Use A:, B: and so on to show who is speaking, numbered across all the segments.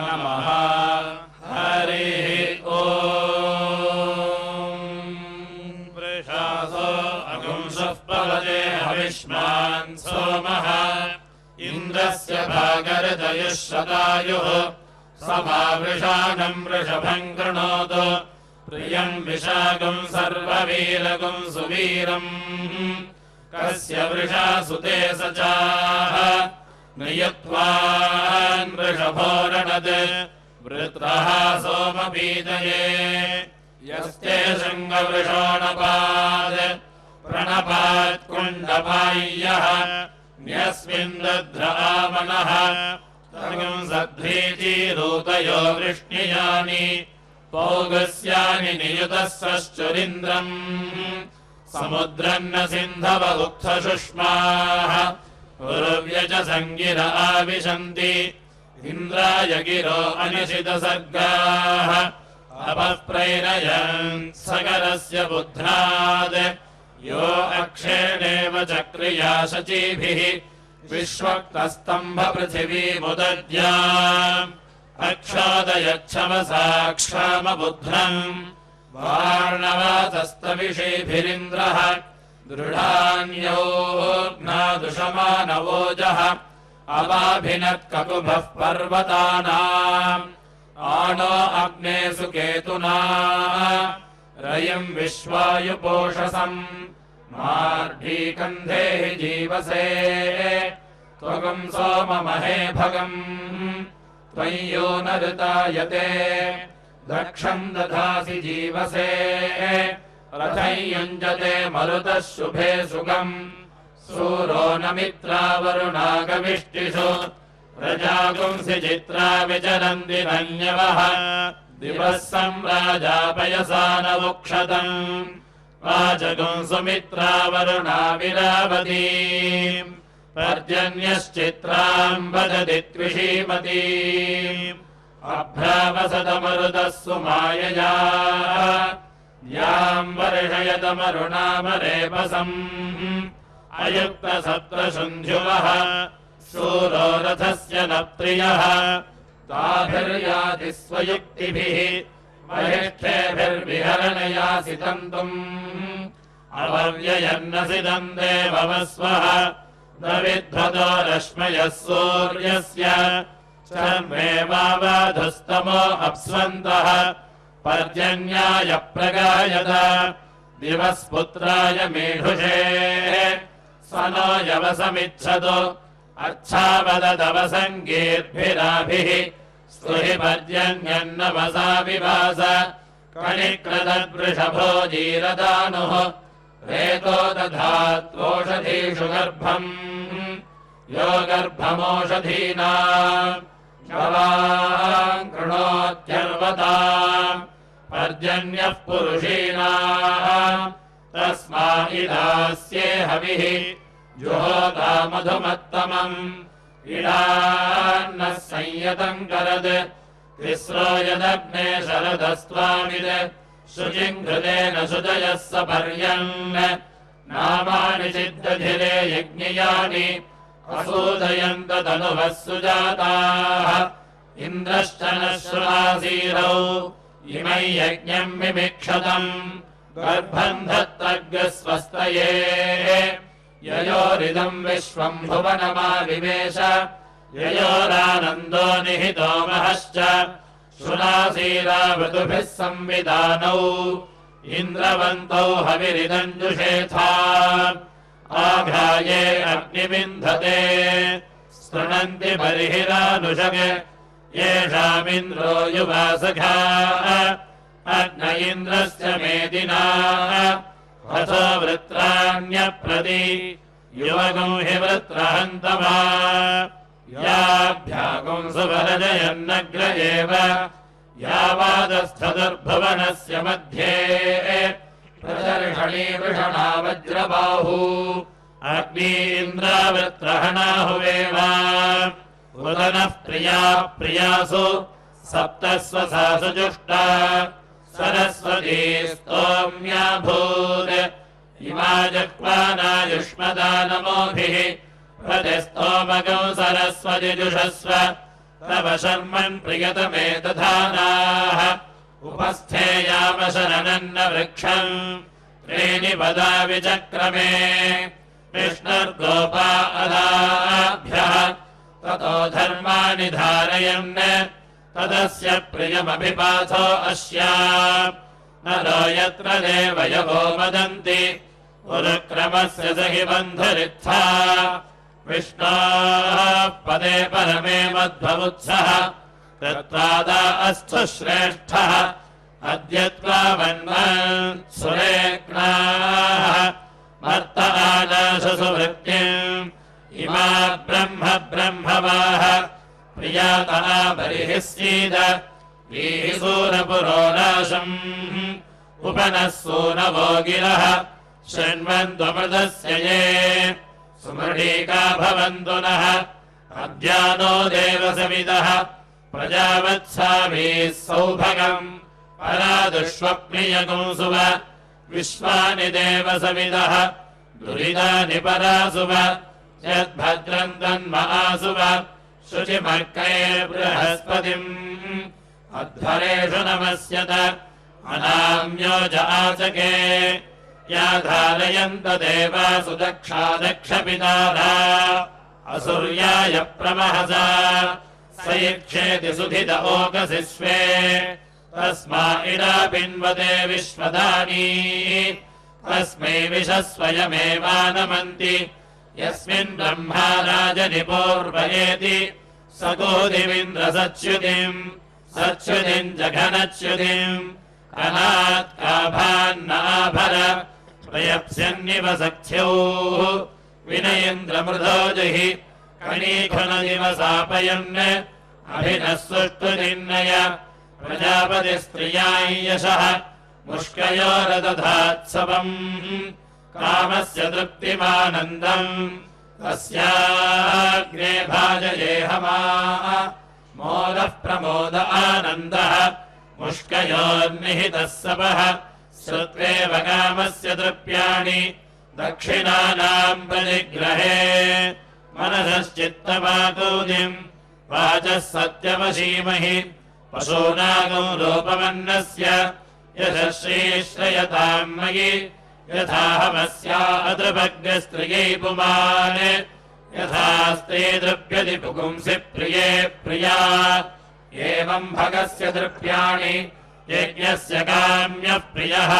A: नमः हरिः ॐ वृषासो अगुंसः पवते हविष्मान् सोमः इन्द्रस्य भागर्दयुः शतायुः समावृषाणम् वृषभम् कृणोतु प्रियम् विशाखम् सर्ववीरगुम् सुवीरम् कस्य वृषा सुते स चाह नियत्वान् वृषभोरणत् वृत्रः सोमपीतये यस्ते शृङ्गवृषोणपात् प्रणपात्कुण्डपाय्यः न्यस्मिन् दध्रामणः तगम् सद्भीतिरूतयो वृष्णियानि पौगस्यानि नियुतस्रश्चुरिन्द्रम् समुद्रन्न सिन्धव उक्थशुष्माः उर्व्यज सङ्गिर आविशन्ति इन्द्राय गिरो अनिशितसर्गाः अपःप्रैरयन् सगरस्य बुध्नात् यो अक्षेणेव चक्रिया शचीभिः विश्वक्तस्तम्भपृथिवीमुदद्या अक्षोदयच्छमसा क्षामबुध्नम् वार्णवातस्तविषेभिरिन्द्रः दृढान्योऽग्नादुषमानवोजः अवाभिनत्ककुभः पर्वतानाम् आणो अग्ने सुकेतुना रयिम् विश्वायुपोषसम् मार्ढीकन्धे हि जीवसे त्वगम् सोममहे भगम् त्वय्यो न ऋतायते दक्षम् दधासि जीवसे रथयुञ्जते मरुतः शुभे सुगम् सूरो न मित्रावरुणागविष्टिषु प्रजागुंसि चित्रा विचरन्ति धन्यवः दिवः सम्राजापयसा न वुक्षतम् वाचगुम् सुमित्रावरुणा विरावती पर्जन्यश्चित्राम् वदति त्विषीमती अभ्रावसतमरुतः सुमायया याम् वर्षयतमरुणामरेपसम् अयुक्तसत्रशुन्ध्युवः शूरो रथस्य न प्रियः ताभिर्याति स्वयुक्तिभिः वरिष्ठेभिर्विहरणयासि तन्तुम् अवर्ययन्नसि देववस्वः न विध्वतो रश्मयः सूर्यस्य चर्मेवावधुस्तमो अप्स्वन्तः पर्जन्याय प्रगायत दिवस्पुत्राय मेढुषे स नो यवसमिच्छतु अच्छावददवसङ्गीर्भिराभिः स्तुहि पर्जन्यन्नवसा विवास कणिक्रदद्वृषभो जीरदानुः रेतो दधात्वोषधीषु गर्भम् यो गर्भमोषधीनाम् गवाम् कृणोत्यर्वताम् पर्जन्यः पुरुषीणाम् तस्मा इदास्ये हविः जुहोता मधुमत्तमम् इडान्नः संयतम् करद् तिस्रो यदग्ने शरदस्त्वामिद् शुचिम् घृतेन शुचयः स पर्यन् नामानि चिद्दधिरे यज्ञियानि असूदयन्त तनुभः सुजाताः इन्द्रश्च नः श्रुवासीरौ इमै यज्ञम् विमिक्षतम् गर्भम् धत्तग्स्वस्तये ययोरिदम् विश्वम् भुवनमाविवेश ययोरानन्दो निहितो महश्च शुनासीरावृतुभिः संविधानौ इन्द्रवन्तौ हविरिदञ्जुषेथा आघाये अग्निविन्धते स्तृणन्ति बर्हिरानुषग येषामिन्द्रो युवासखा अग्न इन्द्रस्य मेदिना हतो वृत्राण्यप्रति युवगम् हि वृत्रहन्तमा याभ्यागुम् सुवरजयन्नग्र एव यावादस्थदुर्भुवनस्य मध्ये प्रदर्शनी वृषणा वज्रबाहू अग्नीन्द्रावृत्रहणाहुवेव उदनः प्रिया प्रियासु सप्तस्वसासु जुष्टा सरस्वती स्तोम्याभूत् इमा जक्वानायुष्मदा नमोभिः प्रतिस्तोमगौ सरस्वति जुषस्व तव शर्मन् प्रियतमे दधानाः उपस्थेयाम शरणन्न वृक्षम् त्रीणि पदा विचक्रमे विष्णुर्गोपा अदाभ्यः ततो धर्माणि धारयन् तदस्य प्रियमभिपाथो अस्या नरो यत्र देवयवो वदन्ति उरुक्रमस्य स हि बन्धुरित्था विष्णोः पदे परमे मध्वमुत्सः तत्त्वादा अस्तु श्रेष्ठः अद्य त्वावन्मत्सुरेक्णाः मर्त आनाशसुवृत्तिम् इमा ब्रह्मवाः प्रियातः बलिः सीद वीसूरपुरो नाशम् उपनः सूनवो गिरः शृण्वन्त्वमृतस्य ये सुमृढीका भवन्तु नः अद्यानो देवसविदः प्रजावत्साभिः सौभगम् परादुष्वप्नियगुंसुव विश्वानि देवसविदः दुरितानि परासुव यद्भद्रम् तन्महासुव शुचिमर्कैर्बृहस्पतिम् अध्वरेषु नमस्यत अनाम्यो च आचके या धारयन्त देवासु दक्षा दक्षपितारा असुर्याय प्रमहसा स यक्षेति सुधित ओकसि स्वे तस्मा इडा पिन्वते विश्वदानी तस्मै विषस्वयमेवानमन्ति यस्मिन् ब्रह्मा राजनिपूर्वयेति स गोदिमिन्द्रसच्युतिम् सच्युतिम् जघनच्युतिम् अनात्काभान्नाभर प्रयप्स्यन्निव सख्यौः विनयेन्द्रमृधो जुहि कणीखुनदिवसापयन् अभिनः सुष्ठुनिर्णय प्रजापतिस्त्रियाम् यशः मुष्कयोरदधात्सवम् कामस्य तृप्तिमानन्दम् तस्याग्ने भाजयेहमा मोदः प्रमोद आनन्दः मुष्कयोर्निहितः सपः श्रुत्वेव कामस्य तृप्याणि दक्षिणानाम् प्रतिग्रहे मनसश्चित्तवाकूतिम् वाचः सत्यमशीमहि पशूनागौ रूपमन्नस्य यशश्रीश्रयताम् मयि यथाहमस्या अदृभग्रस्त्रियै पुमान् यथा स्त्री दृप्यति पुंसि प्रिये प्रिया एवम् भगस्य तृप्याणि यज्ञस्य काम्यः प्रियः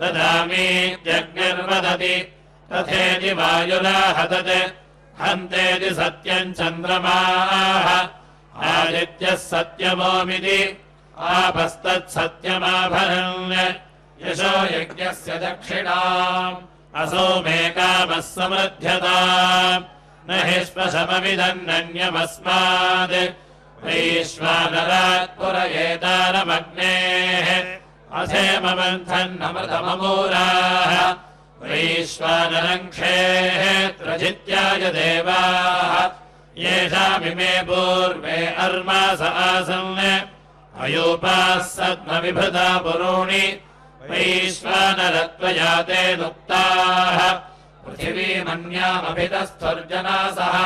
A: ददामीत्यग्निर्वदति तथेति वायुराहतत् हन्तेति सत्यम् चन्द्रमाः आदित्यः सत्यमोमिति आपस्तत्सत्यमाभरन् यशो यज्ञस्य दक्षिणाम् असौ मे कामः समृध्यताम् न हि श्वशमविदन्नन्यमस्मात् वैश्वानरात् पुरयेतारमग्नेः अथेममन्थन्नमृतममूराः वैश्वानरम् क्षेत्रजित्याय देवाः येषामिमे पूर्वे अर्मास आसन् अयूपाः सद्मविभृता पुरूणि वैश्वानरत्वया तेनुक्ताः पृथिवीमन्यामभितस्थुर्जनासः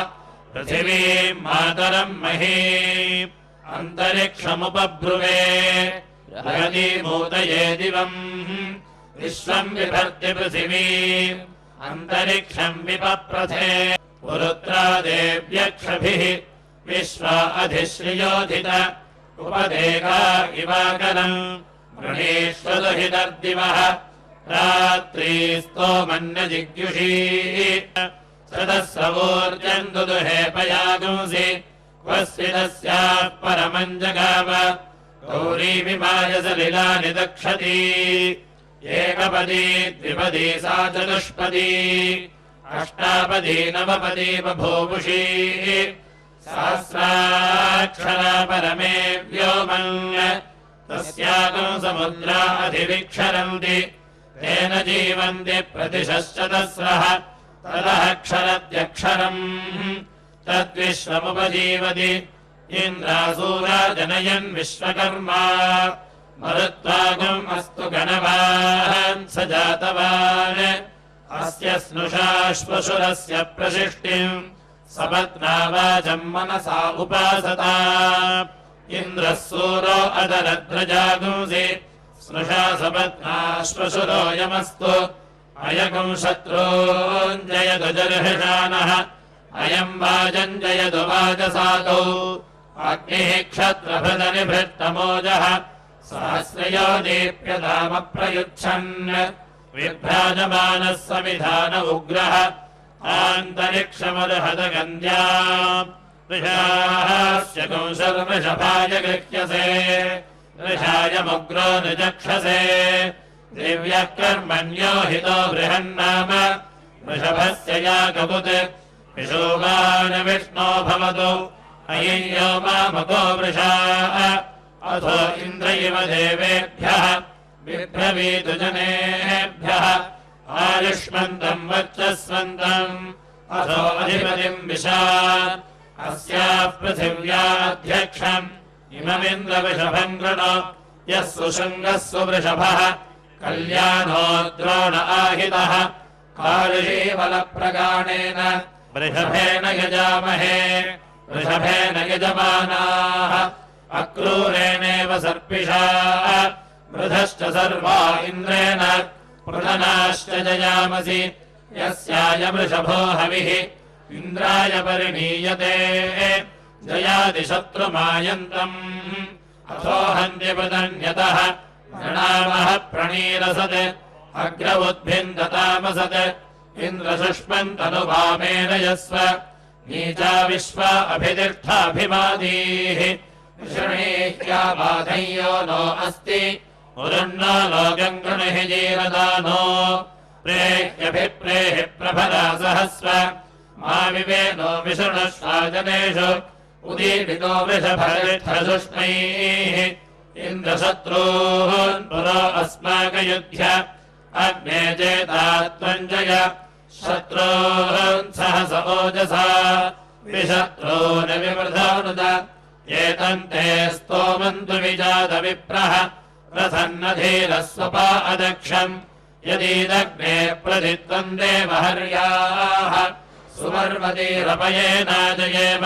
A: पृथिवीम् मातरम् महीम् अन्तरिक्षमुपब्रुवे जगतीमूतये दिवम् विश्वम् बिभर्ति पृथिवीम् अन्तरिक्षम् विपप्रथे पुरुत्रादेव्यक्षभिः विश्वा अधिश्रियोधित उपदेगा इवाकरम् वृणीष्वदुहितर्दिवः रात्रीस्तोमन्यजिग्युषी सदस्रवोर्जम् दुदुहे पयागुंसि क्वस्विदस्याः परमम् जगाव गौरी विमाय सलिलानि दक्षति एकपदी द्विपदी सा चतुष्पदी अष्टापदी नवपदी बभूवुषी सहस्राक्षरा परमे व्योमन् तस्याकम् समुद्रा अधिविक्षरन्ति तेन जीवन्ति प्रतिशश्चतस्रः तदक्षरद्यक्षरम् तद्विश्वमुपजीवति इन्द्रासूरा जनयन् विश्वकर्मा मरुत्वागम् अस्तु गणवान् स जातवान् अस्य स्नुषाश्वशुरस्य प्रशिष्टिम् सपत्ना वाचम् मनसा उपासता इन्द्रः सूरो अदरद्रजागुंसि स्नुषा सपत्नाश्वशुरो यमस्तु अयगुं शत्रूञ्जयतु जर्हिषानः अयम् वाजञ्जयतु वाजसातौ अग्निः क्षत्रभृतनिभृष्टमोजः सहस्रयो दीप्यतामप्रयुच्छन् विभ्राजमानः समिधान उग्रः आन्तरिक्षमर्हतगन्द्या वृषास्य कंशर्वृषभाय गृह्यसे वृषायमुग्रो निजक्षसे दिव्यः कर्मण्यो हितो बृहन्नाम वृषभस्य याकपुत् विशोभान विष्णो भवतु अय्यो मामको वृषा अथो इन्द्र इव देवेभ्यः बिभ्रवीतु जनेभ्यः आयुष्मन्तम् वर्चस्वन्तम् अथो अधिपतिम् विशा अस्याः पृथिव्याध्यक्षम् इममिन्द्रवृषभम् कृणो यः सुशृङ्गः सुवृषभः कल्याणो द्रोण आहितः कालशीवलप्रगाणेन वृषभेन यजामहे वृषभेन यजमानाः अक्रूरेणेव सर्पिषा वृधश्च सर्वा इन्द्रेण पृतनाश्च जयामसि यस्याय वृषभो हविः इन्द्राय परिणीयते जयादिशत्रुमायन्तम् अथो हन्त्यपदन्यतः गणामः प्रणीरसत् अग्र उद्भिन्दतामसत् इन्द्रसुष्मन्तनुभामेन यस्व नीचा विश्वा अभितिष्ठाभिमादीः शृणीह्या बाधय्यो नो अस्ति उरुन्नो लोकम् गृणिः जीरदानो प्रेह्यभिप्रेहि प्रभरा सहस्व मा विवेनो विशृणुष्वाजनेषु उदीडितो वृषभरिष्ठसुष्मैः इन्द्रशत्रून् पुरो अस्माकयुध्य अग्ने चेता त्वञ्जय शत्रून् सहस ओजसा विशत्रून् विवृधानुद एतन्ते स्तोमन्तु विजातविप्रः रथन्नधीरः स्वपा अदक्षम् यदीदग्ने प्रथित्वम् देवहर्याः सुवर्वतीरपयेनाजयेम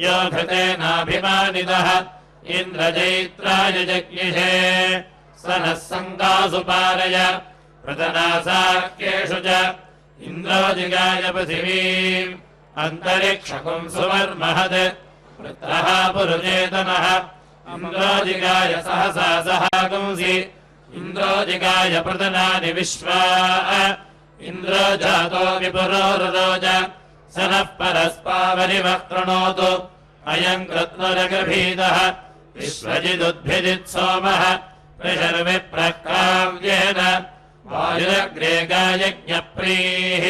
A: यो घृतेनाभिमानितः इन्द्रजैत्राय जज्ञिषे स नः सङ्गासु पारय पृतनासाख्येषु च इन्द्रो जिगाय पृथिवीम् अन्तरिक्षकुम् सुवर्महत् वृत्रः पुरुचेतनः इन्द्रो जिगाय सहसा सहागुंसि इन्द्रो जिगाय पृतनानि विश्वा इन्द्रो जातो विपुरोरुरोज स नः परस्पावरिवः कृणोतु अयम् कृत्वरगभीतः विश्वजिदुद्भिदित् सोमः प्रशर्विप्रकाव्येन वायुरग्रे गायज्ञप्रीः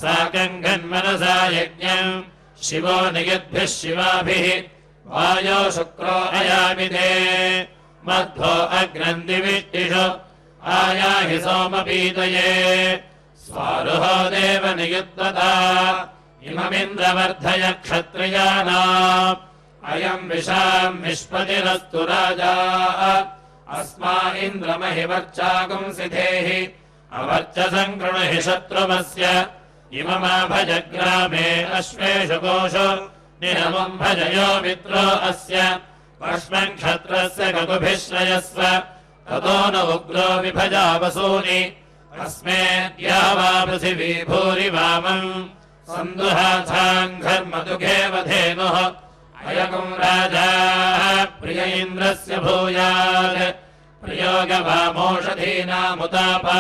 A: साकम् गन्मनसा यज्ञम् शिवो नियद्भिः शिवाभिः वायो शुक्रो अयामिते मध्वो अग्नन्दिविष्टिषु आयाहि सोमपीतये स्वारुहो देव नियुद्धता इममिन्द्रवर्धय क्षत्रियाणाम् अयम् विशाम् विश्वतिरस्तु राजा अस्मा इन्द्रमहिवर्चागुंसिधेहि अवर्चसम् कृणुहि शत्रुमस्य इममाभजग्रामे अश्वेषु कोषु निरमम् भजयो मित्रो अस्य पश्मन् क्षत्रस्य गगुभिः श्रयस्व ततो न उग्रो विभजा वसूनि अस्मेद्या वा पृथिवी भूरि वामम् सन्दुहाथाम् घर्मदुघे वधेनुः अयगुम् राजा प्रिय इन्द्रस्य भूयात् प्रयोगवामोषधीनामुतापा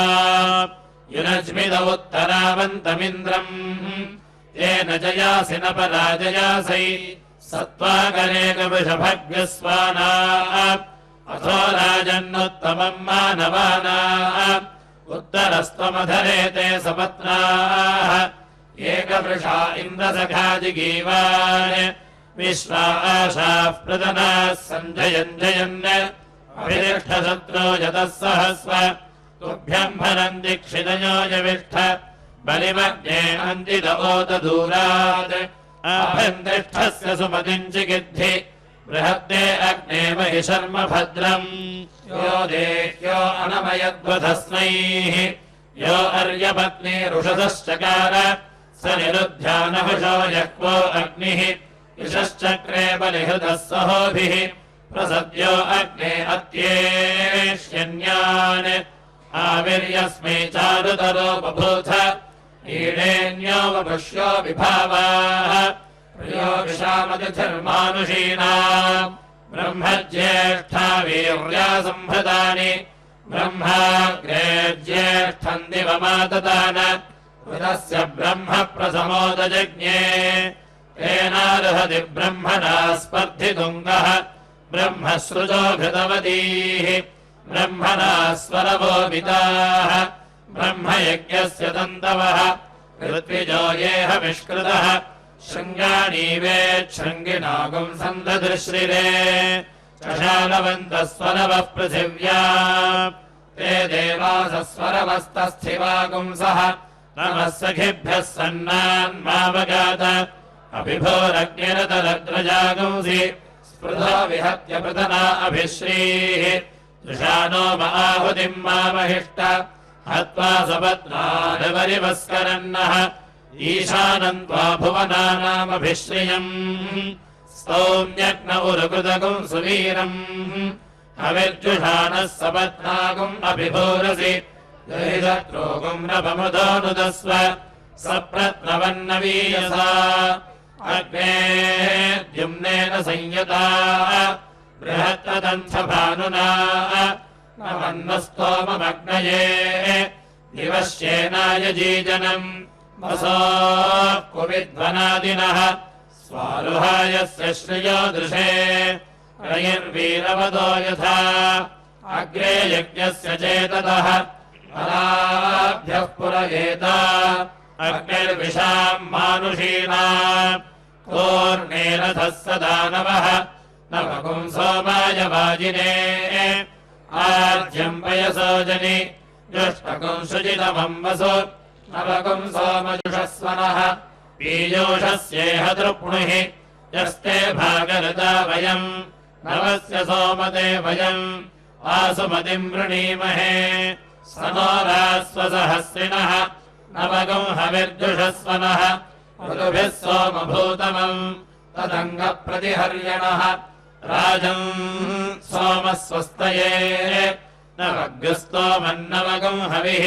A: युनज्मिद उत्तरावन्तमिन्द्रम् येन जयासि न पराजयासै सत्त्वाकरेकवृषभग्रस्वाना अथो राजन्नुत्तमम् मानवाना उत्तरस्त्वमधरेते सपत्नाः एकवृषा इन्द्रसखाजिगीवान् विश्वा आशाः प्रदनाः सञ्जयन् अभितिष्ठशत्रो यतः सहस्व तुभ्यम् भरन्ति क्षितयो यविष्ठ बलिमग्ने अन्तित ओतदूरात् आभन्तिष्ठस्य सुमतिम् चिकिद्धि बृहद्दे अग्ने महि शर्म भद्रम् यो देह्यो अनमयद्वधस्मैः यो अर्यपत्नी रुषसश्चकार स निरुध्यानहुषो यक्वो अग्निः यशश्चक्रे बलिहृदः सहोभिः प्रसद्यो अग्ने अत्येष्यन्यान् आविर्यस्मै चारुतरो बभूथ ईडेन्यो वपुष्यो विभावाः प्रियो विषामतिथिर्मानुषीणाम् ब्रह्मज्येष्ठा वीर्या संहृतानि ब्रह्माग्रे ज्येष्ठम् दिवमाततान ऋतस्य ब्रह्म प्रसमोदजज्ञे तेनार्हति ब्रह्मणा स्पर्धितुङ्गः ब्रह्मसृजो घृतवतीः ब्रह्मणा स्वरवोभिताः ब्रह्मयज्ञस्य तन्तवः ऋत्विजो येह विष्कृतः शृङ्गाणीवेच्छृङ्गिनागुम् सन्दधृश्रिरे चशालवन्तः स्वरवः पृथिव्या ते देवासस्वरवस्तस्थिवागुंसः नमः सखिभ्यः सन्नान्मावगात अभिभोरग्निरतरद्रजागुंसि स्पृधो विहत्य पृतना अभिश्रीः दृशानो माहुतिम् मामहिष्ट हत्वा सपत्नादवरिवस्करन्नः ईशानम् त्वा भुवनानामभिश्रियम् स्तौम्यग्न उरुकृतकुम् सुवीरम् हविर्जुषाणः सपत्नागुम् अभिभूरसि शत्रूगुम् नभमुदोऽनुदस्व सप्रत्नवन्नवीयसा अग्ने द्युम्नेन संयता बृहत्तदन्थभानुना नमन्वस्तोममग्नये दिवश्येनाय जीजनम् वसोः कुविध्वनादिनः स्वारुहायस्य श्रियो दृशे रयिर्वीरवदो यथा अग्रे यज्ञस्य चेततः पराभ्यः पुरयेता अग्निर्विशाम् मानुषीणाम् कोर्णेरथः स दानवः नवकुम् सोमाय वाजिने आज्यम् पयसोजनि जुष्टकुम् शुचितमम् वसु नवकुम् सोमजुषस्वनः पीयूषस्येह तृप्णुः यस्ते भागरता वयम् नवस्य सोमते वयम् वासुमतिम् वृणीमहे स नो रास्वसहस्रिणः नवकुम् हविर्जुषस्वनः ऋतुभिः सोमभूतमम् तदङ्गप्रतिहर्यणः राजन् सोमः स्वस्तये नवग्रस्तोमन्नवकुम् हविः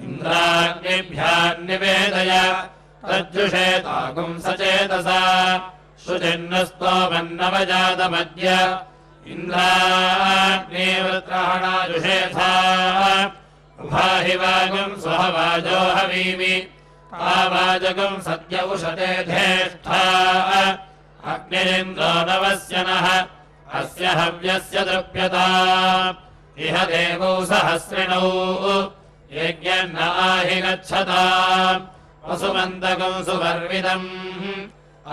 A: इन्द्राग्निभ्यान्निवेदय तज्जुषेताकुम् सचेतसा शुचिन्नस्तोमन्नवजातमद्य इन्द्राग्निवृत्रहणाजुषेथा उभाहि वागुम् स्वहवाजो हवीमि आवाजगुम् सद्य उशते धेष्ठा अग्निरिन्द्रो नवस्य नः अस्य हव्यस्य तृप्यता इह देवौ सहस्रिणौ यज्ञन्न आहि गच्छताम् वसुमन्तकम् सुवर्विदम्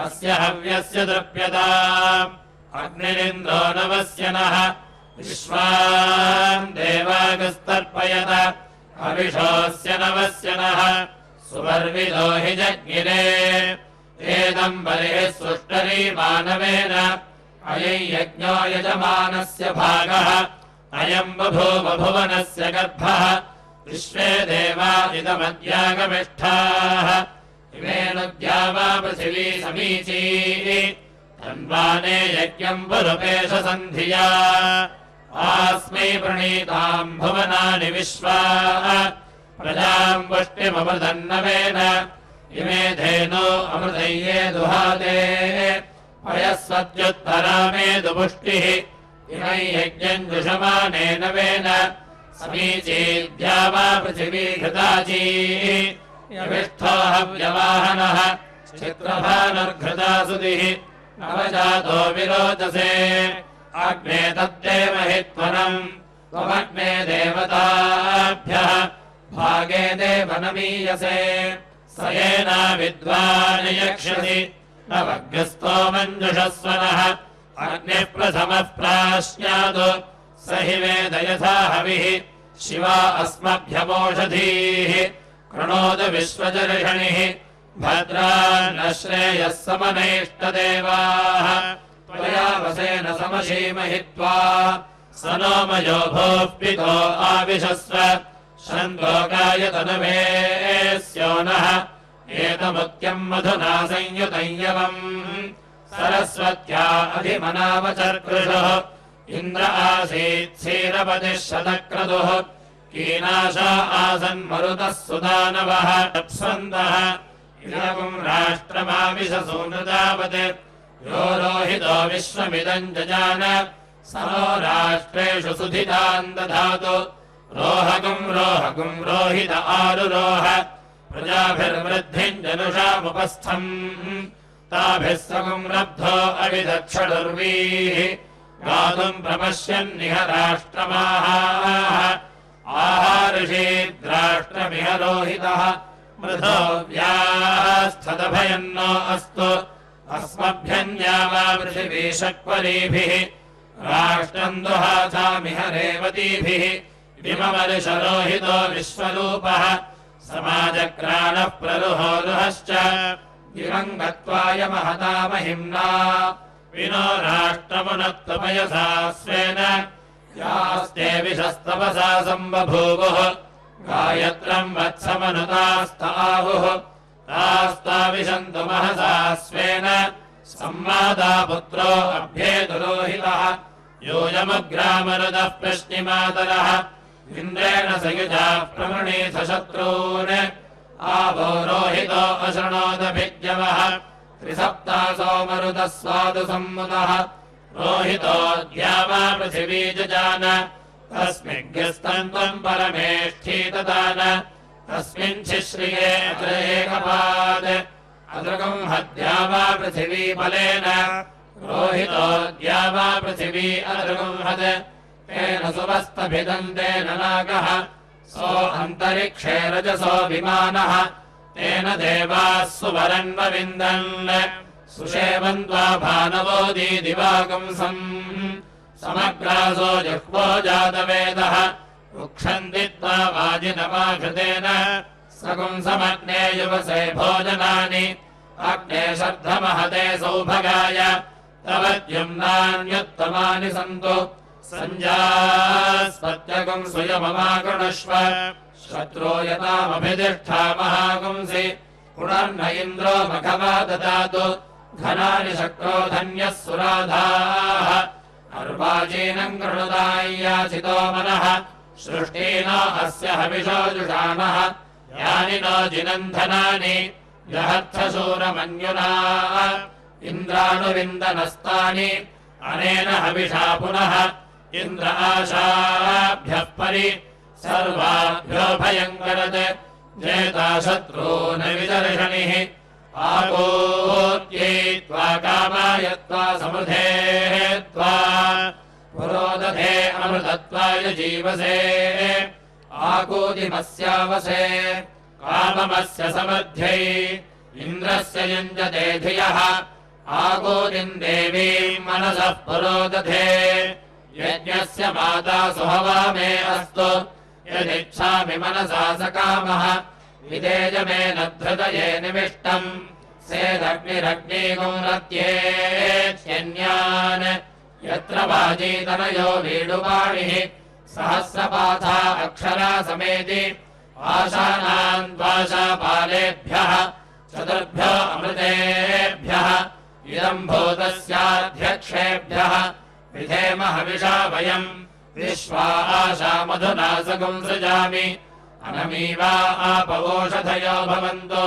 A: अस्य हव्यस्य तृप्यताम् अग्निरिन्द्रो नवस्य नः विश्वान् देवागस्तर्पयत हविषोऽस्य नवस्य नः सुवर्विदो हि जज्ञिरे एदम् बलिः सुष्टरी मानवेन अयम् यज्ञो यजमानस्य भागः अयम् बभूव भुवनस्य गर्भः विश्वे देवा इदमद्यागमिष्ठाः इमेनुद्या वा पृथिवी समीची तन्वाने यज्ञम् पुरुपेश सन्धिया आस्मै प्रणीताम् भुवनानि विश्वा प्रजाम् पुष्टिममृतन्नवेन इमे धेनो अमृतये दुहाते पयस्वत्युत्तरा मे दुपुष्टिः इमै यज्ञम् जुषमानेन वेन समीचीद्या वा पृथिवी घृताची यविष्ठो हव्यवाहनः चित्रभानुर्घृता सुतिः नवजातो विरोचसे अग्ने तद्देव हि त्वनम् त्वमग्ने देवताभ्यः भागे देवनमीयसे स येना विद्वान् यक्ष्यसि नवग्रस्तोमञ्जुषस्वनः अग्निः प्रथमः प्राश्नातु स हि वेद यथा हविः शिवा अस्मभ्यमोषधीः कृणोतु विश्वजर्षणिः भद्रान् श्रेयः समनैष्टदेवाः त्वया वसेन समशीमहित्वा स नो मयो भूः पितो आविशस्व शन्वोकाय तनुवे स्यो नः एतमुक्त्यम् मधुना संयुतय्यवम् सरस्वत्या अधिमनावचर्कृषुः इन्द्र आसीत् क्षीरपतिः शतक्रतुः कीनाशा आसन्मरुतः सुदानवः तप्स्वन्तः इदम् राष्ट्रमाविशसूनृतावत् यो रोहितो विश्वमिदम् जजान सनो राष्ट्रेषु सुधितान् दधातु रोहगुम् रोहगुम् रोहित आरुरोह प्रजाभिर्वृद्धिम् जनुषामुपस्थम् ताभिः सगुम् लब्धो अविदक्षडुर्वीः गातुम् प्रपश्यन्निह राष्ट्रमाः आहाऋषीद्राष्ट्रमिह रोहितः मृधो व्यास्थदभयन्नो अस्तु अस्मभ्यन्या वा पृथिवी शक्वरीभिः राष्ट्रम् दुहासामिह रेवतीभिः विममर्षरोहितो विश्वरूपः समाजक्राणः प्ररुहो रुहश्च दिवम् गत्वाय महता महिम्ना विनो राष्ट्रमुनत्तपयसा स्वेन यास्ते विशस्तपसा सम्बभूवुः गायत्रम् वत्समनुतास्ताहुः तास्ताविशन्तु महसा स्वेन संवादा पुत्रो अभ्येतुरोहितः योऽयमग्रामरुदः प्रश्निमातरः इन्द्रेण सयुजाः प्रवृणीथ शत्रून् आवो रोहितो अशृणोदभिज्ञवः त्रिसप्तासो मरुतः स्वादु सम्मुतः रोहितोऽद्यावा पृथिवी जजान तस्मिग्यस्तन्त्वम् परमेष्ठीतदान तस्मिन् शिश्रिये अत्र एकपात् अदृगम् हद्यावा पृथिवी बलेन रोहितोऽद्यावा पृथिवी अदृगम् हद तेन सुवस्तभिदम् तेन नागः सो अन्तरिक्षे रजसो विमानः तेन देवाः सुवरन्वविन्दन् सुषेवन्त्वा भानवोदी दिवागुंसम् समग्रासो जिह्वो जातवेदः रुक्षन्ति त्वा वाजिनमाघृतेन सगुंसमग्ने युवसे भोजनानि अग्ने शर्धमहते सौभगाय तव द्युम्नान्युत्तमानि सन्तु सञ्जास्पत्यगुम् स्वयममागृणुष्व शत्रो यतामभितिष्ठा महागुंसि पुनर्न इन्द्रो मघवा ददातु घनानि शक्रो धन्यः सुराधाः अर्वाचीनम् कृणुदाय्याचितो मनः सृष्टीनो अस्य हविषो जुषाणः यानि नो जिनन्धनानि जहर्थशूरमन्युना इन्द्राणुविन्दनस्तानि अनेन हविषा पुनः इन्द्र आशाभ्यः परि सर्वाभ्यो भयङ्करत् जेता शत्रून् विदर्शनिः आपूर्यै त्वा कामाय त्वा समृधे त्वा पुरोदधे अमृतत्वाय जीवसे आकूतिमस्यावसे काममस्य समर्थ्यै इन्द्रस्य युञ्जते धियः आकूतिम् देवीम् मनसः पुरोदधे यज्ञस्य माता सुहवा मे अस्तु यदिच्छामि मनसा स कामः विदेज मे न धृतये निविष्टम् सेदग्निरग्निगुंरत्येत्यन्यान् यत्र वाजीतनयो वीडुवाणिः सहस्रपाथा अक्षरा समेति आशानान् द्वाशापालेभ्यः चतुर्भ्यो अमृतेभ्यः इदम् भूतस्याध्यक्षेभ्यः विधेम हविषा वयम् विश्वा आशा मधुना सगुंसृजामि अनमीवा आपवोषधयो भवन्तु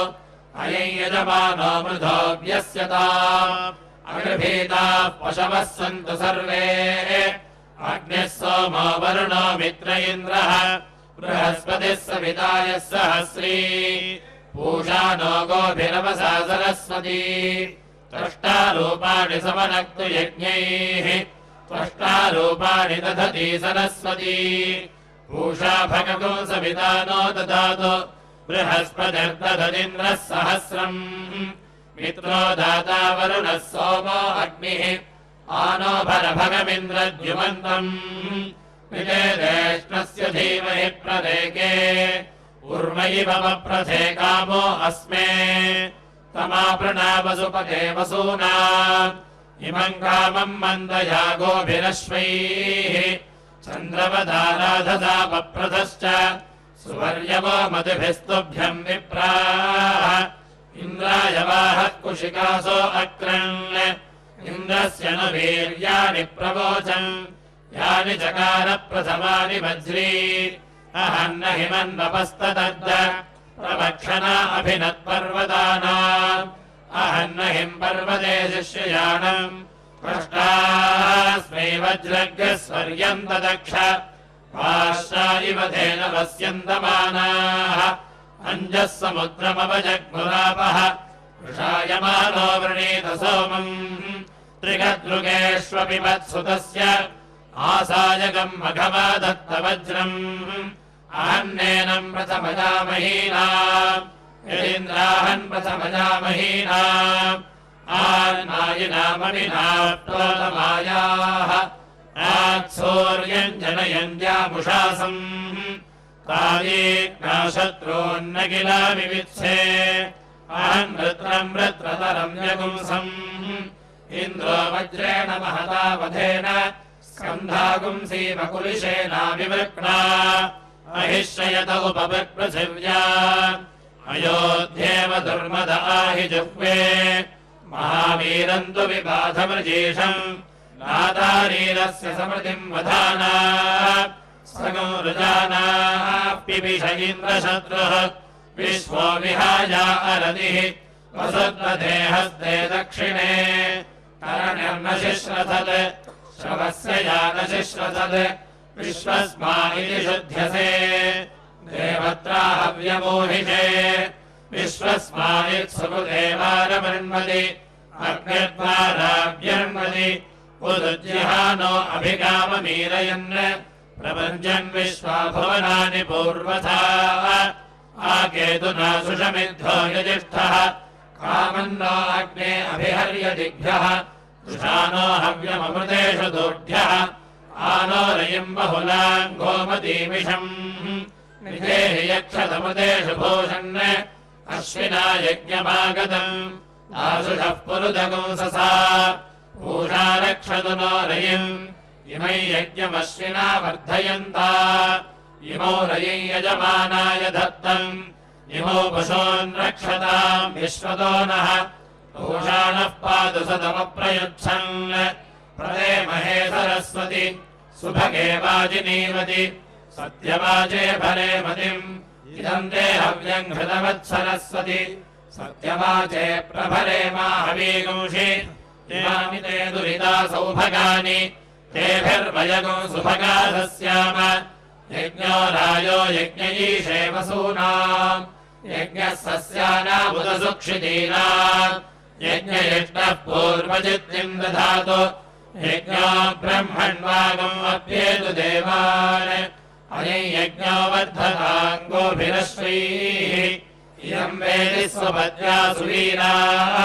A: अयम् यजमानो मृधो व्यस्यताम् अगृभीताः पशवः सन्तु सर्वे अग्निः सोमो वरुणो मित्र इन्द्रः बृहस्पतिः सवितायः सहस्री पूषा नो गोभिरवसा सरस्वती त्वष्टारूपाणि समनक्तु यज्ञैः त्वष्टारूपाणि दधति सरस्वती पूषा भगवो सविता नो ददातु बृहस्पतिर्दधतीन्द्रः सहस्रम् मित्रो दाता वरुणः सोमो अग्निः आनो भरभगमिन्द्रद्युमन्तम् विदेदेष्णस्य धीमहि प्रदेके उर्वैव वप्रथे कामो अस्मे तमापृणा वसुपते वसूना इमम् कामम् मन्दया गोभिरश्वैः चन्द्रवदाराधसा पप्रथश्च सुवर्यवो मधुभिस्तुभ्यम् विप्राः इन्द्राय वाहत्कुशिकासो अक्रन् इन्द्रस्य नु वीर्याणि प्रवोचन् यानि चकार प्रथमानि वज्री अहन्न हिमन्वपस्ततद्द प्रवक्षना अभिनत्पर्वतानाम् अहन्न हिम् पर्वते शिष्ययाणम् पृष्टास्मै वज्रग्रस्वर्यम् ददक्ष पाश्चा इव धेन वस्यन्तमानाः अञ्जः समुद्रमवजग्मुरापः वृषायमानो वृणीत सोमम् त्रिगद्रुगेष्वपि वत्सुतस्य आसायकम् मघवादत्तवज्रम् अहन्नेनम् प्रथमजामहीनाम् यदीन्द्राहन् प्रथमजामहीनाम् आन्नायिनामविनाप्तोतमायाः आत्सूर्यम् जनयन्त्यामुषासम् तायीक्नाशत्रून्न किला विवित्से अहम् वृत्रम् वृत्रतरम् यगुंसम् इन्द्रो वज्रेण महता वधेन स्कन्धागुंसीमकुलिशेनाविवृक्णा अहिश्रयत उपवृक्पृथिव्या अयोध्येव दुर्मद आहि जुह्वे महावीरम् तु विबाधमृजीषम् नादारीरस्य समृतिम् वधाना सगौरुजानाः पिबिष इन्द्रशत्रुः विश्वो विहाया अरदिः वसुद्वदेहस्ते दक्षिणे तरणिर्न शिश्रथत् श्रवस्य या न शिश्रथत् विश्वस्मा इति शुध्यसे देवत्राहव्यमोहिषे विश्वस्मायित्सुदेवारमन्मति अग्निर्द्वाराभ्यर्मति उदुज्जिहानो अभिकाममीरयन् प्रपञ्चन् विश्वा भुवनानि पूर्वथा आकेतुना सुषमिद्धो यजिष्ठः कामन्नो अग्ने अभिहर्य दिग्भ्यः दुषानो हव्यममृतेषु दोढ्यः आनो रयिम् बहुलाम् गोमतीमिषम् निधेहि यक्षतमृतेषु भूषन् अश्विना यज्ञमागतम् आशुषः पुरुदगुंससा पूषा रक्षतु नो रयिम् इमै यज्ञमश्विना वर्धयन्ता इमौ रयिम् यजमानाय दत्तम् इमौ पशून् रक्षताम् विश्वतो नः पूषाणः पातु सतमप्रयुच्छन् प्रदे महे सरस्वति सुभगे वाजिनीवति सत्यवाचे फले मतिम् इदम् ते हव्यम् घृतवत्सरस्वति सत्यवाचे प्रभरे माहवीगुंषि इमामि ते दुरिता सौभगानि तेभिर्वयगुं सुभगाधस्याम यज्ञो रायो यज्ञयीशे वसूनाम् यज्ञः सस्यानामुदसुक्षितीनाम् यज्ञयिष्टः पूर्वजित्तिम् दधातु यज्ञो ब्रह्मण्वागम् अभ्येतु देवान् अयम् यज्ञो वर्धताम् गोभिरश्वैः इदम् वेदि स्वपद्या सुवीराः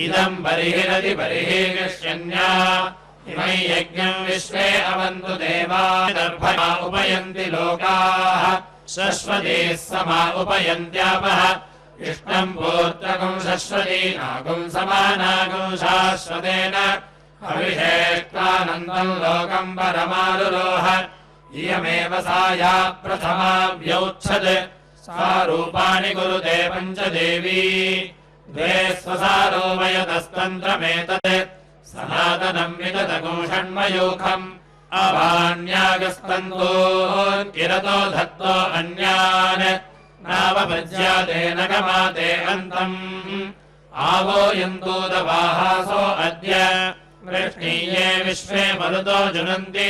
A: इदम् बर्हिरति बर्हिष्यन्या इमै यज्ञम् विश्वे अवन्तु देवा दर्भमा उपयन्ति लोकाः शश्वतीः समा उपयन्त्यापः इष्टम् पूत्रगुम् शश्वतीनागुम् समानागुम् शाश्वतेन अभिषेक्त्वानन्दम् लोकम् परमारुरोह इयमेव सा या प्रथमा व्यौच्छत् सा रूपाणि कुरुते पञ्चदेवी द्वे स्वसारो वयतस्तन्त्रमेतत् सनातनम् विदतगुम् षण्मयूखम् अवाण्यागस्तन्तोन् किरतो धत्तो अन्यान् नावपज्यातेन गमाते अन्तम् आवो यन्तूदवाहासो अद्य वृष्णीये विश्वे मरुतो जुनन्ति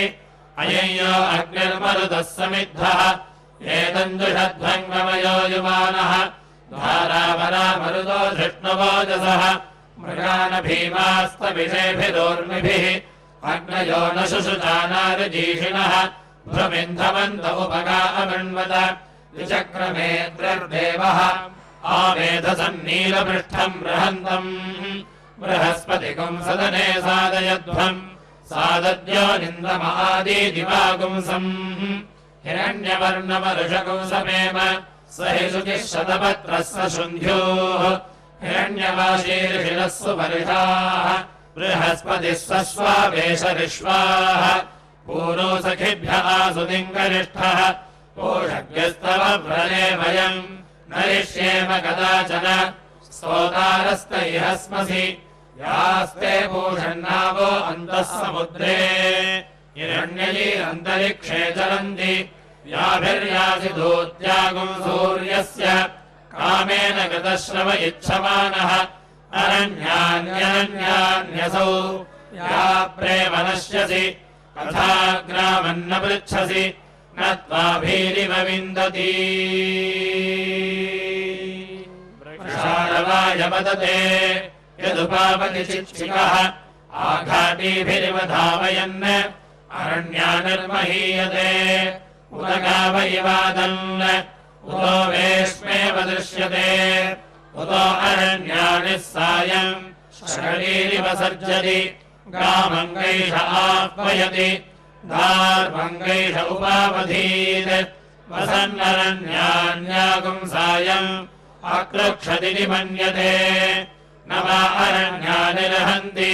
A: अय्यो अग्निर्मरुतः समिद्धः एतञ्जुषध्वङ्गमयो युवानः धारावरा मरुतो धृष्णुवोजसः मृगान भीमास्तविषेभिरोर्मिभिः अग्नयो न शुशुचानारिजीषिणः भ्रमिन्धवन्त उपगा अमृण्वत द्विचक्रमेऽद्रर्देवः आवेधसन्नीलपृष्ठम् बृहन्तम् बृहस्पतिकुम् सदने सादयध्वम् सादद्यो निन्दमादीदिवागुंसम् हिरण्यवर्णमरुषकुंसमेव स हि शुचिः शतपत्रः स शुन्ध्योः हिरण्यवाशीर्षिणः सुपरिषाः बृहस्पतिः सश्वावेशरिष्वाः पूरो सखिभ्यः सुदिङ्गरिष्ठः पोषज्ञस्तव व्रजे वयम् नरिष्येम कदाचन स्तोतारस्त इह स्मसि यास्ते पूषन्नावो अन्तः समुद्रे हिरण्ययैरन्तरिक्षे चलन्ति याभिर्यासि दूत्यागुम् सूर्यस्य कामेन गतश्रव इच्छमानः अरण्यान्यरण्यान्यसौ या प्रेम नश्यसि तथा ग्रामन्न पृच्छसि न त्वाभिरिव विन्दति वृषारवाय वदते यदुपापति चिक्षिकः आघाटीभिरिव धावयन् अरण्यानिर्महीयते उत गाव इवादन् उतो वेश्मेव दृश्यते उतो अरण्यानिः सायम् शकलीरिव सर्जति गामङ्गैष आह्वयति दार्भङ्गैष उपावधीत् वसन्नरण्यान्यागुम् सायम् आक्रोक्षति मन्यते न वा अरण्यानिर्हन्ति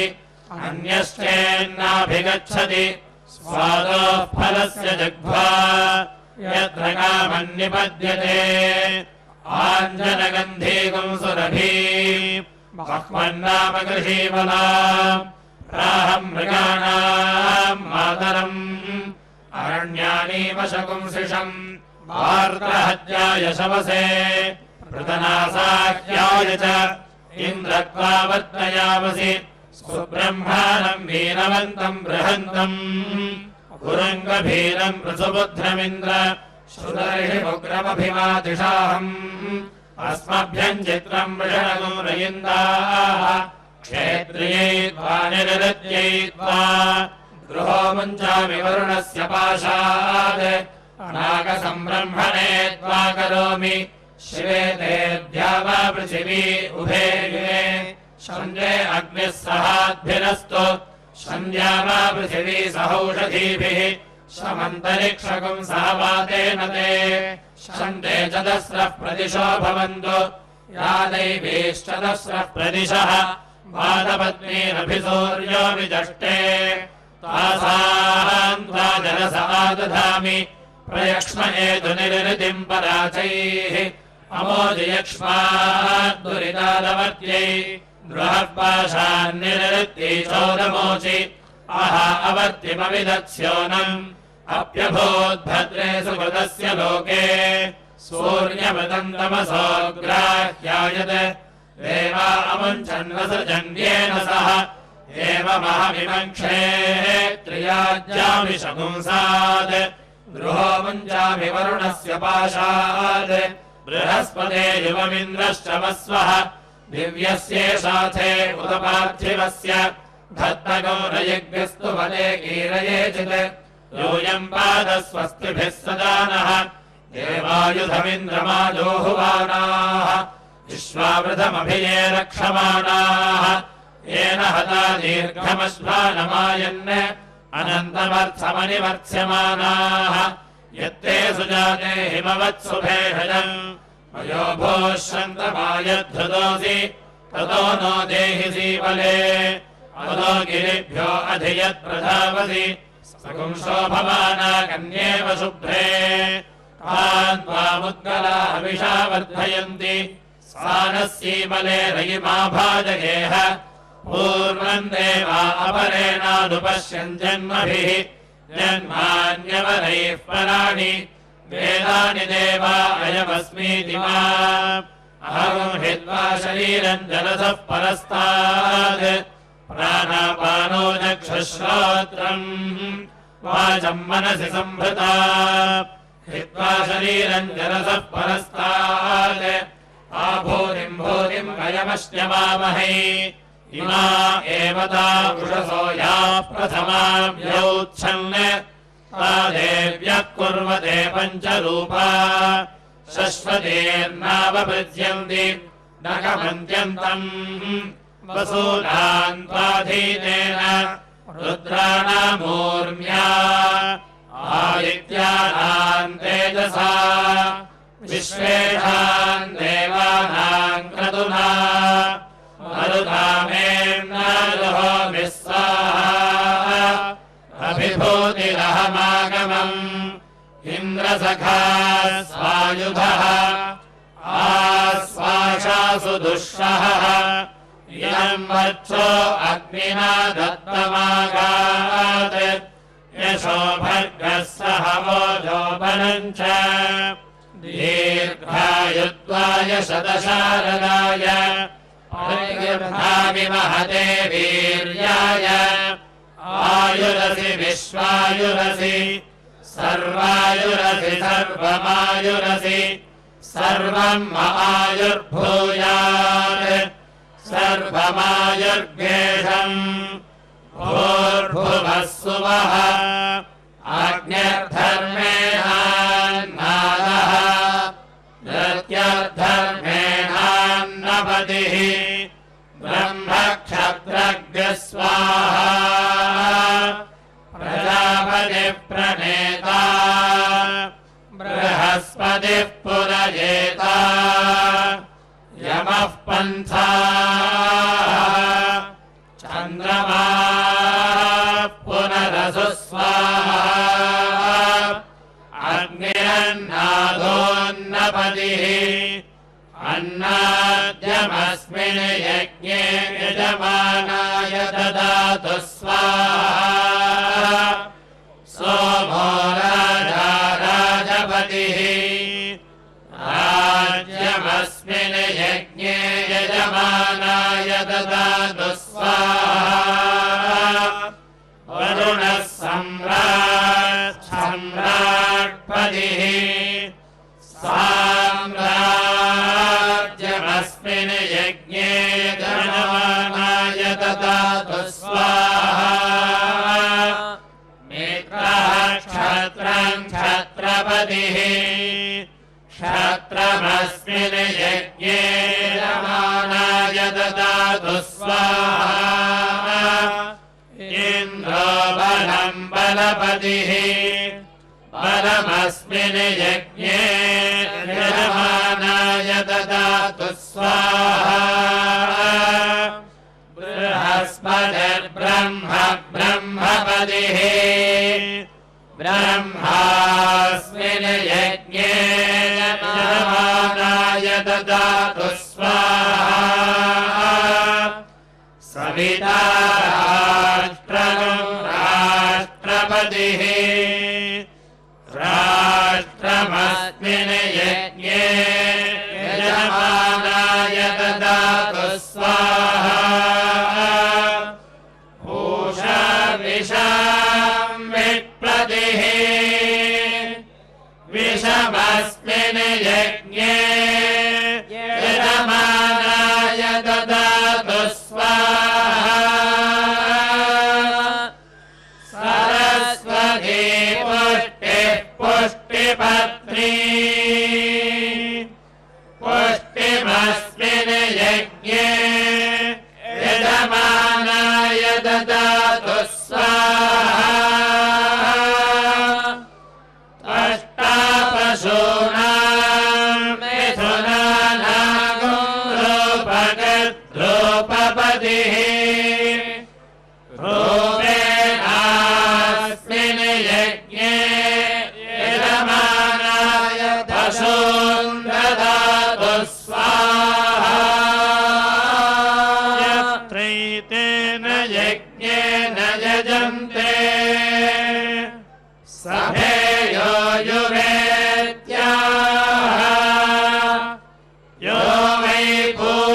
A: अन्यश्चेन्नाभिगच्छति स्वादोः फलस्य जग्ध्वा यत्र कामन्निपद्यते आञ्जनगन्धीगुम् सुरभी बह्वन्नाम गृहीवला प्राहम् मृगाणाम् मातरम् अरण्यानीव शकुंसिषम् वार्त्रहत्याय शवसे पृतनासाख्याय च इन्द्रत्वावर्तयावसि सुब्रह्माणम् वीरवन्तम् बृहन्तम् पुरङ्गभीरम् पृथुबुध्रमिन्द्र श्रुतर्षिमुग्रमभिमातिषाहम् अस्मभ्यम् चित्रम् वृषणगुम् रयिन्दाः क्षेत्रियैत्वा निरृत्यैत्वा गृहो मुञ्चामि वरुणस्य पाशात् नागसम्ब्रह्मणे त्वा करोमि शिवे तेऽद्या वा पृथिवी उभे युगे सन्ध्ये अग्निः सहाद्भिरस्तु सन्ध्या वा पृथिवी सहौषधीभिः समन्तरिक्षकम् सहवातेन ते सन्ध्ये चतस्रः प्रदिशो भवन्तु या दैवीश्चतस्रः प्रदिशः वादपत्नीरभिसूर्यो विजष्टे तासाम् त्वा जलसा दधामि प्रयक्ष्मयेतु निरृतिम् पराचैः अमोजयक्ष्माद्दुरितादवर्त्यै बृहत्पाशान्निरृत्यै चोदमोचि आहा अवर्तिमविदत्स्योनम् अप्यभूद्भद्रे सुकृतस्य लोके सूर्यमृतम् तमसोऽग्राह्यायत् देवा अमुञ्चन्वसृजन्येन सह एवमहमिमम् क्षेत्रियाज्यामि शकुंसात् गृहो मुञ्चामि वरुणस्य पाशात् बृहस्पते युवमिन्द्रश्च वस्वः दिव्यस्येषाथे उत पार्थिवस्य धत्तगौरयज्ञस्तु वदे कीरयेचित् यूयम् पादस्वस्तिभिः सदा नः देवायुधमिन्द्रमाजोहुवानाः विश्वावृतमभिये रक्षमाणाः येन हता दीर्घमश्वानमायन् अनन्तमर्थमनिवर्त्स्यमानाः यत्ते सुजाते हिमवत्सुभेषजम् मयो भोष्यन्तमायद्धृतोऽसि ततो नो देहि सीवले अतो गिरिभ्यो अधियत्प्रधावसि सकुंशो भवाना कन्येव शुभ्रे तान् त्वामुद्गला हविषा वर्धयन्ति सा नः सीवले रयिमा भाजगेह पूर्वम् देवा अपरेणानुपश्यन् जन्मभिः जन्मान्यवरैः पराणि वेदानि देवा अयमस्मीति वा अहम् हित्वा शरीरम् जलसः परस्तात् प्राणापानो चक्षुश्रोत्रम् वाचम् मनसि सम्भृता हित्वा शरीरम् जलसः परस्तात् आभूतिम् भूतिम् वयमश्यवामहे इमा एव ता उषसो याः प्रथमाम् यौच्छन् ता देव्यः कुर्वते पञ्चरूपा शश्वतेर्नावपृज्यन्ति न गमन्त्यन्तम् वसूनाम् त्वाधीनेन रुद्राणामूर्म्या आदित्यानाम् तेजसा विश्वेषाम् देवानाम् क्रतुना मरुधामेर्नाजुहोमिः स्वाहा अभिभूतिरहमागमम् इन्द्रसखा स्वायुधः आश्वासा सुदुःसहः इदम् वत्सो अग्निना दत्तमागात् यशो भर्गः सहवोजो बलम् च दीर्घायुत्वाय शतशारदाय महते वीर्याय आयुरसि विश्वायुरसि सर्वायुरसि सर्वमायुरसि सर्वम् आयुर्भूयात् सर्वमायुर्गेशम् भूर्भुवः सुवः आज्ञर्धर्मेणान्नादः प्रत्यर्धर्मेणान्नपतिः ब्रह्मक्षत्रज्ञः स्वाहा प्रजापतिः प्रणेता बृहस्पतिः पुरजेता यमः पन्थाः चन्द्रमाः पुनरसु स्वाहा अग्निरन्नादोन्नपतिः अन्नाद्यमस्मिन् यज्ञे यजमानाय ददातु स्वाहा सोमो राजा राजपतिः राज्यमस्मिन् यज्ञे यजमानाय ददातु स्वाहा वरुणः सम्राट् सम्राट्पतिः साम्राज्यमस्मिन् यज्ञे यजमानाय ददातु स्वाहा मित्रः क्षत्रम् क्षत्रपतिः क्षत्रमस्मिन् यज्ञे यजमानाय ददातु स्वाहा इन्द्रो बलम् बलपतिः बलमस्मिन् यज्ञे यजमानाय ददातु स्वाहा बृहस्पतिर्ब्रह्म ब्रह्मपतिः ब्रह्मास्मिन् यज्ञे यजमानाय ददातु स्वाहा सविता राष्ट्रम् राष्ट्रपतिः राष्ट्रमस्मिन् यज्ञे यजमानाय ददातु स्वाहा पूषा विषम् विप्लतिः विषमस्मिन् यज्ञे यजमानाय ददातु स्वाहा सरस्वती पुष्टिः पुष्टिपत्नी पुष्टिमस्मिन् यज्ञे यजमानाय ददातु स्वाहा अष्टापशूनाम् मिथुनानागुं रूपकृद्रूपपतिः रूपेणास्मिन् यज्ञे यजमानाय पशून् ददातु स्वाहा यत्रैतेन यज्ञेन यजन्ते सभेयो युवेत्याः यो वै पूर्ववयसि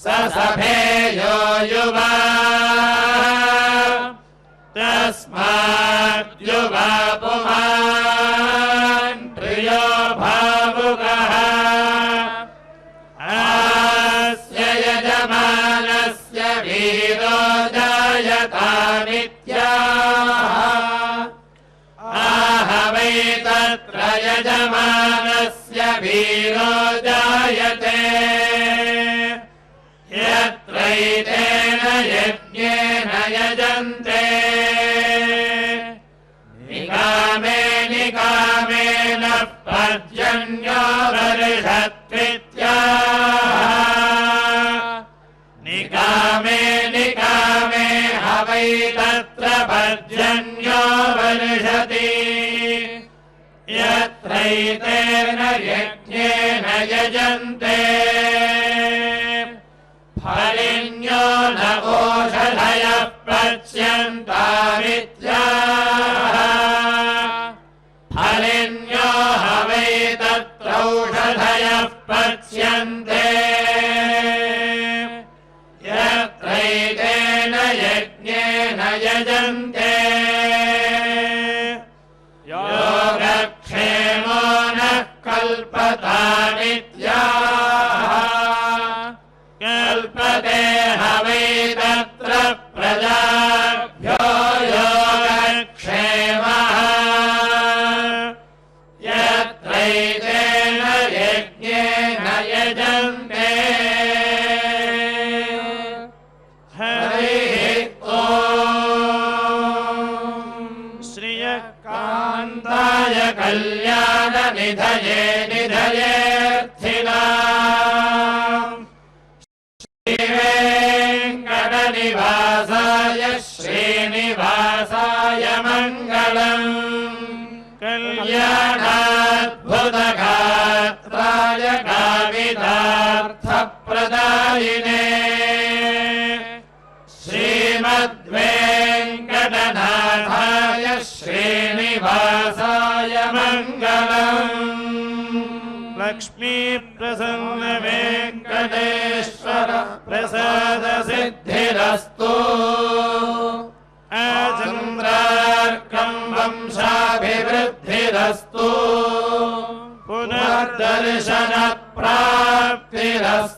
A: स सभेयो युवा तस्माद्युवा पुमान् प्रियो भावुकः अस्य यजमानस्य वीरो जायतामित्याह आह वै तत्र यजमानस्य वीरो जायते यत्रैतेन यज्ञेन यजन्ते निकामे निकामेन पर्जन्यो वर्षत्वित्याह निकामे निकामे हवै तत्र पर्जन्यो वर्षति यत्रैतेन यज्ञेन यजन्ते फलिन्यो न ओषधयः पच्यन्तामित्याह फलिन्यो ह वै तत्रौषधयः पच्यन्ते यत्रैतेन यज्ञेन यजन्ते योगक्षेमो नः कल्पतामित्याह कल्पते ह वै तत्र प्रजाभ्यो योगक्षेमः यत्रैतेन यज्ञेन यजन्ते हरिः ॐ श्रियः कान्ताय कल्याणनिधये निधयेऽर्थिनाम् श्रीवेङ्कटनिवासाय श्रीनिवासाय मङ्गलम् कल्याणाद्भुतगात्राय कामितार्थप्रदायिने श्रीमद्वेङ्कटनाथाय श्रीनिवासाय मङ्गलम् लक्ष्मीप्रसन्न वेङ्कटेश्वर प्रसादसिद्धिरस्तु आचन्द्रार्कं वंशाभिवृद्धिरस्तु पुनर्दर्शनप्राप्तिरस्तु